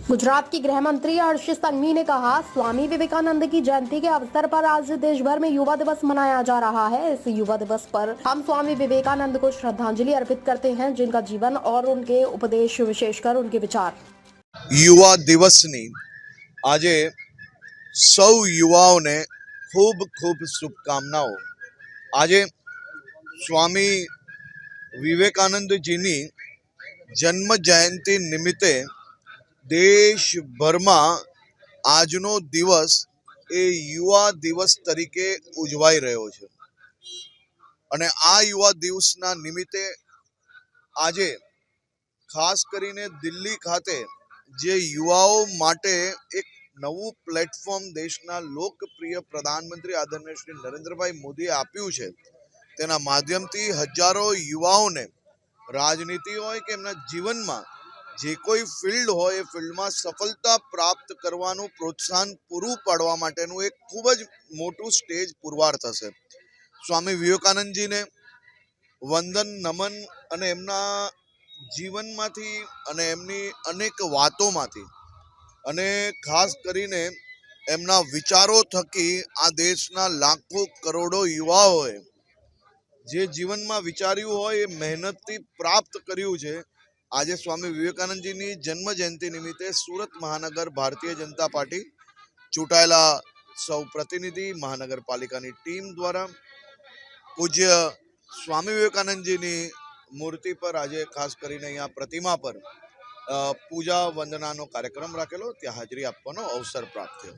गुजरात की गृह मंत्री हर्ष संघवी ने कहा, स्वामी विवेकानंद की जयंती के अवसर पर आज देश भर में युवा दिवस मनाया जा रहा है। इस युवा दिवस पर हम स्वामी विवेकानंद को श्रद्धांजलि अर्पित करते हैं, जिनका जीवन और उनके उपदेश, विशेषकर उनके विचार। युवा दिवसनी આજે સૌ યુવાઓને ખૂબ ખૂબ શુભકામનાઓ। આજે સ્વામી વિવેકાનંદજીની જન્મ જયંતિ નિમિત્તે દેશભરમાં આજનો દિવસ એ યુવા દિવસ તરીકે ઉજવાઈ રહ્યો છે અને આ યુવા દિવસના નિમિત્તે આજે ખાસ કરીને દિલ્હી ખાતે જે યુવાઓ માટે એક નવું પ્લેટફોર્મ દેશના લોકપ્રિય પ્રધાનમંત્રી આદરણીય શ્રી નરેન્દ્રભાઈ મોદીએ આપ્યું છે, તેના માધ્યમથી હજારો યુવાઓને રાજનીતિ હોય કે એમના જીવનમાં જે કોઈ ફિલ્ડ હોય એ ફિલ્ડમાં સફળતા પ્રાપ્ત કરવાનું પ્રોત્સાહન પૂરું પાડવા માટેનું એક ખૂબ જ મોટું સ્ટેજ પુરવાર થશે। સ્વામી વિવેકાનંદજીને વંદન નમન અને એમના જીવનમાંથી અને એમની અનેક વાતોમાંથી અને ખાસ કરીને એમના વિચારો થકી આ દેશના લાખો કરોડો યુવાઓએ જે જીવનમાં વિચાર્યું હોય એ મહેનતથી પ્રાપ્ત કર્યું છે। આજે સ્વામી વિવેકાનંદજીની જન્મ જયંતિ નિમિત્તે સુરત મહાનગર ભારતીય જનતા પાર્ટી ચૂંટાયેલા સૌ પ્રતિનિધિ મહાનગરપાલિકાની ટીમ દ્વારા પૂજ્ય સ્વામી વિવેકાનંદજીની મૂર્તિ પર આજે ખાસ કરીને અહીંયા પ્રતિમા પર પૂજા વંદનાનો કાર્યક્રમ રાખેલો, ત્યાં હાજરી આપવાનો અવસર પ્રાપ્ત થયો।